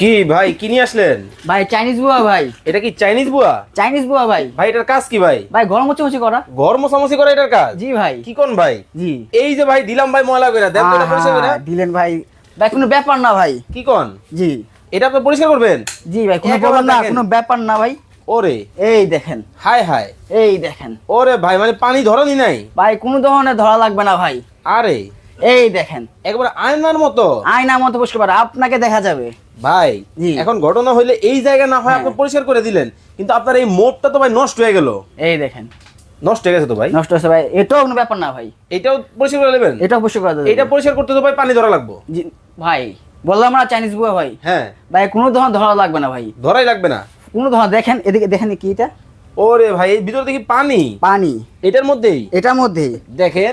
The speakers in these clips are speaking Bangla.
কি ভাই কি নিয়ে আসলেন? ভাই চাইনিজ বুয়া ভাই। এটা কি চাইনিজ বুয়া? চাইনিজ বুয়া ভাই। ভাই এটার কাজ কি ভাই? ভাই ঘর মোছামুছি করা। ঘর মোছামুছি করে এটার কাজ? জি ভাই। কি কোন ভাই? জি। এই যে ভাই দিলাম ভাই ময়লা কইরা দেন তো এটা পরিষ্কার কইরা। দিলেন ভাই। ভাই কোনো ব্যাপার না ভাই। কি কোন? জি। এটা আপনি পরিষ্কার করবেন? জি ভাই কোনো একেবারে ব্যাপার না, দেখেন। কোনো ব্যাপার না ভাই। ওরে এই দেখেন। হায় হায়। এই দেখেন। ওরে ভাই মানে পানি ধরনি নাই? ভাই কোনো ধরনের ধরা লাগবে না ভাই। আরে এই দেখেন। একবারে আয়নার মতো। আয়নার মতো পরিষ্কার করা, আপনাকে দেখা যাবে। ভাই জি। এখন ঘটনা হইলে এই জায়গা না হয় হ্যাঁ। আপনি পরিষ্কার করে দিলেন, কিন্তু আপনার এই মোপটা তো ভাই নষ্ট হয়ে গেল। এই দেখেন। নষ্ট হয়ে গেছে তো ভাই। নষ্ট হয়েছে ভাই, এটাও কোনো ব্যাপার না ভাই। এটাও পরিষ্কার করে নেবেন? এটা অবশ্যই করা যাবে। এটা পরিষ্কার করতে তো ভাই পানি ধরা লাগবে। জি ভাই, বললাম না চাইনিজ বুয়া ভাই। হ্যাঁ ভাই কোনো ধরনের ধরা লাগবে না ভাই। ধরাই লাগবে না। কোনো ধরনের দেখেন, এদিকে দেখেন কি এটা? ওরে ভাই এই ভিতরে দেখি পানি। পানি এটার মধ্যেই এটার মধ্যে। দেখেন।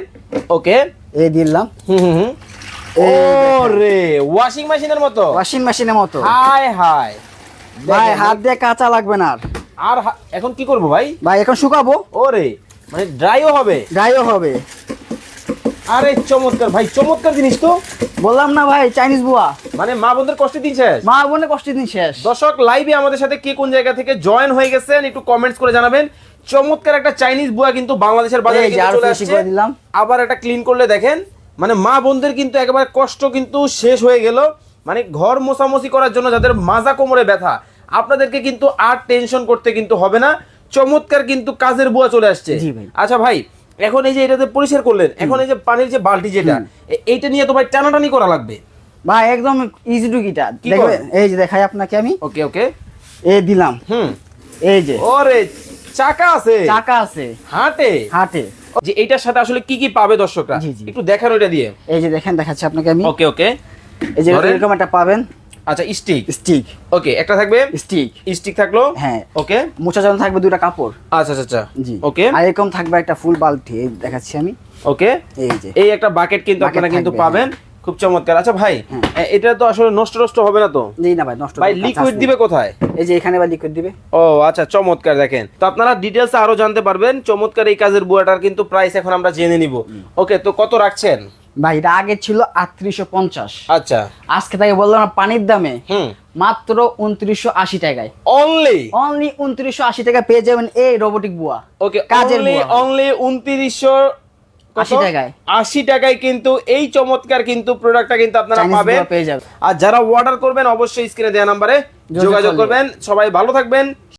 ওকে এই দিলাম। হুম হুম হুম। ওরে ওয়াশিং মেশিনের মতো। ওয়াশিং মেশিনের মতো। হায় হায়। ভাই দেখেন, হাত দিয়ে কাঁচা লাগবে না আর। আর এখন কি করব ভাই? ভাই এখন শুকাবো, ওরে মানে ড্রাইও হবে। ড্রাইও হবে। আরে চমৎকার ভাই, চমৎকার জিনিস তো। বললাম না ভাই চাইনিজ বুয়া। মানে মা বোনদের কষ্ট দিন শেষ। মা বোনের কষ্ট দিন শেষ। দর্শক লাইভে আমাদের সাথে কে কোন জায়গা থেকে জয়েন হয়ে গেছেন একটু কমেন্টস করে জানাবেন। চমৎকার একটা চাইনিজ বুয়া কিন্তু বাংলাদেশের বাজারে এই যে কিন্তু আরো চলে বেশি আসছে। করে দিলাম। আবার এটা ক্লিন করলে দেখেন মানে মা বোনদের কিন্তু একেবারে কষ্ট কিন্তু শেষ হয়ে গেল। মানে ঘর মোছামুছি করার জন্য যাদের মাজা কোমরে ব্যথা, আপনাদেরকে কিন্তু আর টেনশন করতে কিন্তু হবে না। চমৎকার কিন্তু কাজের বুয়া চলে আসছে। জি ভাই। আচ্ছা ভাই, এখন এই যে এটাতে পরিষ্কার করলেন, এখন এই যে পানির যে বালতি যেটা, এইটা নিয়ে তো ভাই টানাটানি করা লাগবে। ভাই একদম ইজি টু গিটা কি দেখবে। করেন? এই যে দেখাই আপনাকে আমি। ওকে ওকে। এই দিলাম। হুম। এই যে ওরে চাকা আছে, চাকা আছে হাটে হাতে। যে এইটার সাথে আসলে কি কি পাবে দর্শকরা জি, জি। একটু দেখান ওইটা দিয়ে। এই যে দেখেন, দেখাচ্ছি আপনাকে আমি। ওকে ওকে। এই যে ধরেন। এরকম একটা পাবেন আচ্ছা স্টিক। স্টিক। ওকে একটা থাকবে স্টিক। স্টিক থাকলো। হ্যাঁ। ওকে। মোছার জন্য থাকবে দুইটা কাপড়। আচ্ছা আচ্ছা আচ্ছা। জি। ওকে আর এরকম থাকবে একটা ফুল বালতি, এই দেখাচ্ছি আমি। ওকে। এই যে এই একটা বাকেট কিন্তু বাকেট আপনারা কিন্তু থাকবে, পাবেন। খুব চমৎকার। আচ্ছা ভাই হ্যাঁ। এটা তো আসলে নষ্ট নষ্ট হবে না তো? জি না ভাই, নষ্ট ভাই করার কাজ লিকুইড নেই। দিবে কোথায়? এই যে এখানে ভাই লিকুইড দিবে। ও আচ্ছা চমৎকার। দেখেন তো আপনারা ডিটেলস আরো জানতে পারবেন। চমৎকার এই কাজের বুয়াটার কিন্তু প্রাইস এখন আমরা জেনে নিব। ওকে তো কত রাখছেন? ভাই এটা আগে ছিল 3850। আচ্ছা। আজকে তাকে বললাম না পানির দামে হুম। মাত্র 2980 টাকায়। অনলি অনলি 2980 টাকা পেয়ে যাবেন এই রোবোটিক বুয়া। ওকে কাজের বুয়া। অনলি 2980 টাকায়। 80 টাকায় কিন্তু এই চমৎকার কিন্তু প্রোডাক্টটা কিন্তু আপনারা চাইনিজ পাবেন। বুয়া পেয়ে যাবেন। আর যারা অর্ডার করবেন অবশ্যই স্ক্রিনে দেওয়া নম্বরে যোগাযোগ করলে। করবেন। সবাই ভালো থাকবেন।